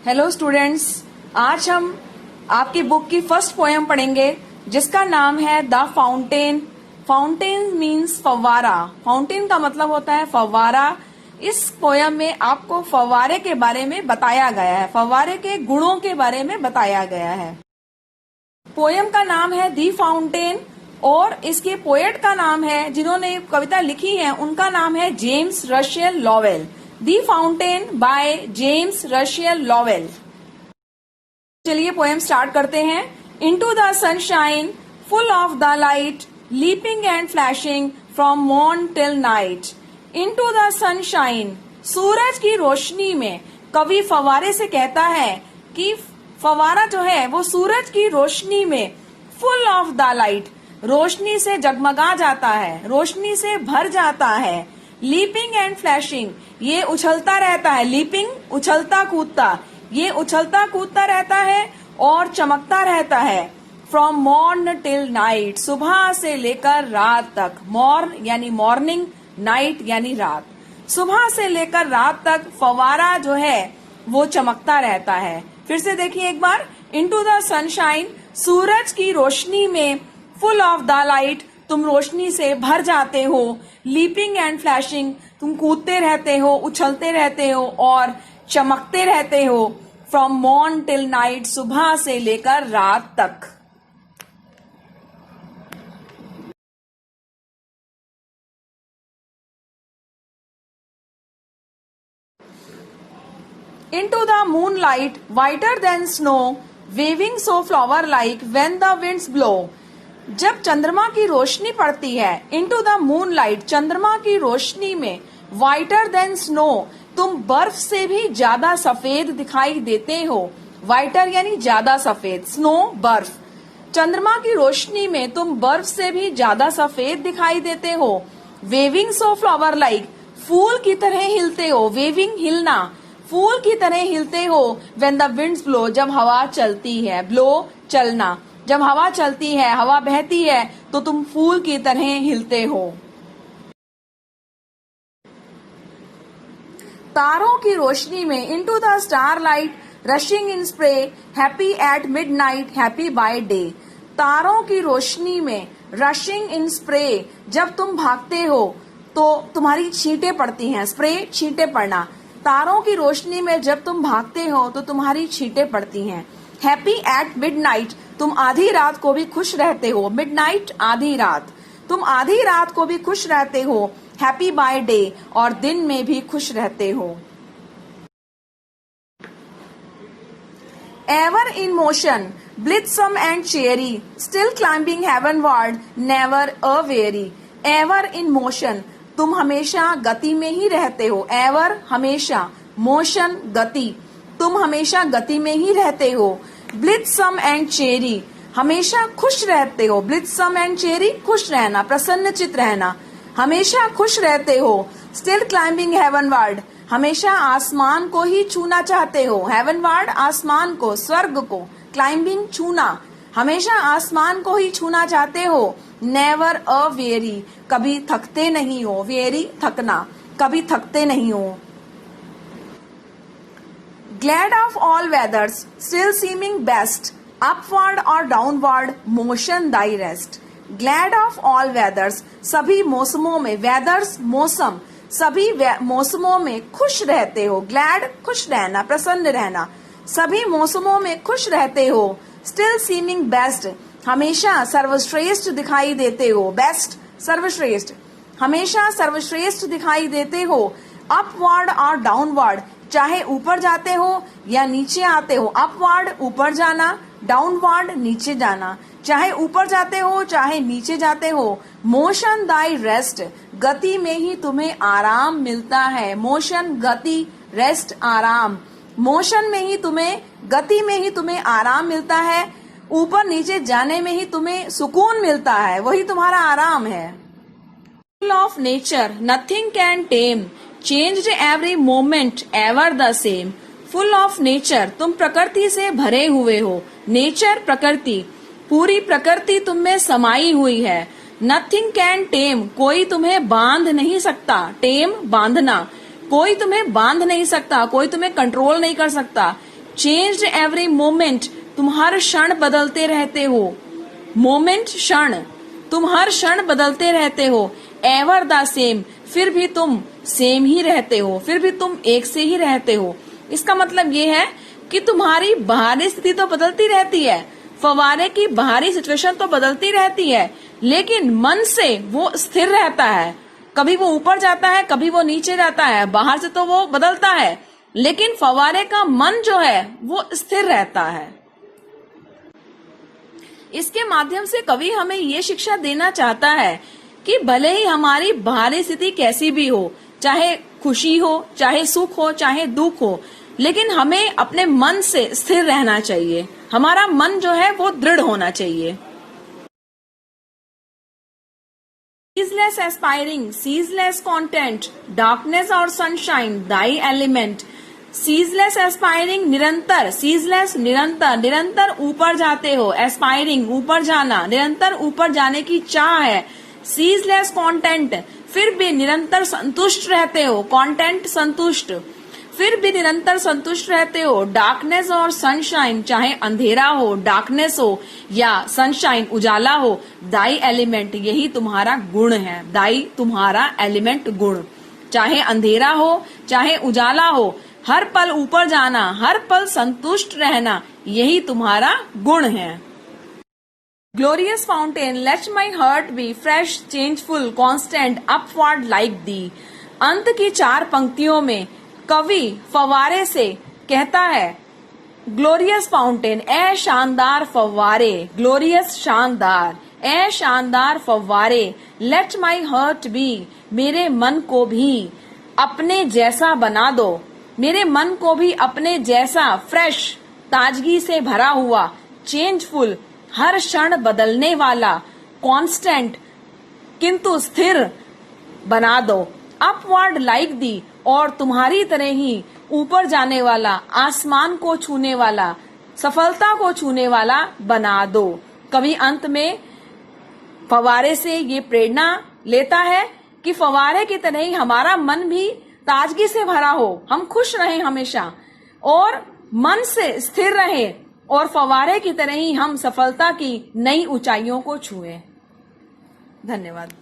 Hello students, आज हम आपकी बुक की फर्स्ट पोयम पढ़ेंगे जिसका नाम है द फाउंटेन। फाउंटेन मीन्स फव्वारा। फाउंटेन का मतलब होता है फव्वारा। इस पोयम में आपको फव्वारे के बारे में बताया गया है, फव्वारे के गुणों के बारे में बताया गया है। पोयम का नाम है दी फाउंटेन और इसके पोएट का नाम है, जिन्होंने कविता लिखी है उनका नाम है James Russell Lowell. The fountain by James Russell Lowell. चलिए पोएम स्टार्ट करते हैं। Into the sunshine full of the light leaping and flashing from morn till night. Into the sunshine, सूरज की रोशनी में। कवि फव्वारे से कहता है कि फव्वारा जो है वो सूरज की रोशनी में फुल ऑफ द लाइट, रोशनी से जगमगा जाता है, रोशनी से भर जाता है। लीपिंग एंड फ्लैशिंग, ये उछलता रहता है। लीपिंग उछलता कूदता, ये उछलता कूदता रहता है और चमकता रहता है। फ्रॉम मॉर्न टिल नाइट, सुबह से लेकर रात तक। मॉर्न यानी मॉर्निंग, नाइट यानी रात। सुबह से लेकर रात तक फव्वारा जो है वो चमकता रहता है। फिर से देखिए एक बार। इनटू द सनशाइन, सूरज की रोशनी में। फुल ऑफ द लाइट, तुम रोशनी से भर जाते हो। लीपिंग एंड फ्लैशिंग, तुम कूदते रहते हो, उछलते रहते हो और चमकते रहते हो। फ्रॉम मॉर्न टिल नाइट, सुबह से लेकर रात तक। Into the moonlight, whiter than snow, waving so flower like when the winds blow. जब चंद्रमा की रोशनी पड़ती है, इनटू द मूनलाइट, चंद्रमा की रोशनी में। वाइटर देन स्नो, तुम बर्फ से भी ज्यादा सफेद दिखाई देते हो। वाइटर यानी ज्यादा सफेद, स्नो बर्फ। चंद्रमा की रोशनी में तुम बर्फ से भी ज्यादा सफेद दिखाई देते हो। वेविंग सो फ्लावर लाइक, फूल की तरह हिलते हो। वेविंग हिलना, फूल की तरह हिलते हो। व्हेन द विंड्स ब्लो, जब हवा चलती है। ब्लो चलना, जब हवा चलती है, हवा बहती है तो तुम फूल की तरह हिलते हो। तारों की रोशनी में। Into the starlight, rushing in spray, happy at midnight, happy by day. तारों की रोशनी में, रशिंग इन स्प्रे, जब तुम भागते हो तो तुम्हारी छींटें पड़ती हैं। स्प्रे छींटें पड़ना। तारों की रोशनी में जब तुम भागते हो तो तुम्हारी छींटें पड़ती हैं। हैप्पी एट मिडनाइट, तुम आधी रात को भी खुश रहते हो। मिडनाइट आधी रात, तुम आधी रात को भी खुश रहते हो। हैप्पी बाय डे, और दिन में भी खुश रहते हो। Ever in motion, blithesome and cheery, still climbing heavenward, never aweary. Ever in motion, तुम हमेशा गति में ही रहते हो। एवर हमेशा, मोशन गति, तुम हमेशा गति में ही रहते हो। ब्लिथसम एंड चेरी, हमेशा खुश रहते हो। ब्लिथसम एंड चेरी, खुश रहना, प्रसन्नचित रहना, हमेशा खुश रहते हो। स्टिल क्लाइंबिंग हेवनवर्ड, हमेशा आसमान को ही छूना चाहते हो। हेवनवर्ड आसमान को, स्वर्ग को। क्लाइंबिंग छूना, हमेशा आसमान को ही छूना चाहते हो। नेवर अ वेरी, कभी थकते नहीं हो। वेरी थकना, कभी थकते नहीं हो। Glad of all weathers, still seeming best, upward or downward, motion thy rest. Glad of all weathers, सभी मौसमों में। weathers मौसम, सभी मौसमों में खुश रहते हो। glad खुश रहना, प्रसन्न रहना, सभी मौसमों में खुश रहते हो। Still seeming best, हमेशा सर्वश्रेष्ठ दिखाई देते हो। best सर्वश्रेष्ठ, हमेशा सर्वश्रेष्ठ दिखाई देते हो। upward और downward, चाहे ऊपर जाते हो या नीचे आते हो। अपवर्ड ऊपर जाना, डाउनवर्ड नीचे जाना, चाहे ऊपर जाते हो चाहे नीचे जाते हो। मोशन दाई रेस्ट, गति में ही तुम्हें आराम मिलता है। मोशन गति, रेस्ट आराम। मोशन में ही तुम्हें, गति में ही तुम्हें आराम मिलता है। ऊपर नीचे जाने में ही तुम्हें सुकून मिलता है, वही तुम्हारा आराम है। Full of nature, nothing can time, changed every moment, ever the same. Full of nature, तुम प्रकृति से भरे हुए हो। नेचर प्रकृति, पूरी प्रकृति तुम में समाई हुई है। नथिंग कैन टेम, कोई तुम्हें बांध नहीं सकता। टेम बांधना, कोई तुम्हें बांध नहीं सकता, कोई तुम्हें कंट्रोल नहीं कर सकता। चेंज्ड एवरी मोमेंट, तुम हर क्षण बदलते रहते हो। मोमेंट क्षण, तुम हर क्षण बदलते रहते हो। एवर द सेम, फिर भी तुम सेम ही रहते हो, फिर भी तुम एक से ही रहते हो। इसका मतलब ये है कि तुम्हारी बाहरी स्थिति तो बदलती रहती है, फव्वारे की बाहरी सिचुएशन तो बदलती रहती है, लेकिन मन से वो स्थिर रहता है। कभी वो ऊपर जाता है, कभी वो नीचे जाता है, बाहर से तो वो बदलता है, लेकिन फव्वारे का मन जो है वो स्थिर रहता है। इसके माध्यम से कवि हमें ये शिक्षा देना चाहता है कि भले ही हमारी बाहरी स्थिति कैसी भी हो, चाहे खुशी हो, चाहे सुख हो, चाहे दुख हो, लेकिन हमें अपने मन से स्थिर रहना चाहिए। हमारा मन जो है वो दृढ़ होना चाहिए। Ceaseless aspiring, ceaseless content, darkness और sunshine, thy element. Ceaseless aspiring, निरंतर, ceaseless निरंतर, निरंतर ऊपर जाते हो, aspiring ऊपर जाना, निरंतर ऊपर जाने की चाह है। Ceaseless content, फिर भी निरंतर संतुष्ट रहते हो, content संतुष्ट, फिर भी निरंतर संतुष्ट रहते हो। डार्कनेस और सनशाइन, चाहे अंधेरा हो, डार्कनेस हो या सनशाइन उजाला हो, दाई एलिमेंट, यही तुम्हारा गुण है। दाई तुम्हारा एलिमेंट गुण, चाहे अंधेरा हो चाहे उजाला हो, हर पल ऊपर जाना, हर पल संतुष्ट रहना, यही तुम्हारा गुण है। Glorious fountain, let my heart be fresh, changeful, constant, upward like thee. अंत की 4 पंक्तियों में कवि फव्वारे से कहता है, ग्लोरियस फाउंटेन, ए शानदार फव्वारे, ग्लोरियस शानदार, ए शानदार फव्वारे, लेट माई हार्ट बी, मेरे मन को भी अपने जैसा बना दो, मेरे मन को भी अपने जैसा, फ्रेश, ताजगी से भरा हुआ, चेंजफुल, हर क्षण बदलने वाला, कांस्टेंट, किंतु स्थिर बना दो, अपवर्ड लाइक दी, और तुम्हारी तरह ही ऊपर जाने वाला, आसमान को छूने वाला, सफलता को छूने वाला बना दो। कवि अंत में फव्वारे से ये प्रेरणा लेता है कि फव्वारे की तरह ही हमारा मन भी ताजगी से भरा हो, हम खुश रहें हमेशा और मन से स्थिर रहे, और फव्वारे की तरह ही हम सफलता की नई ऊंचाइयों को छुएं। धन्यवाद।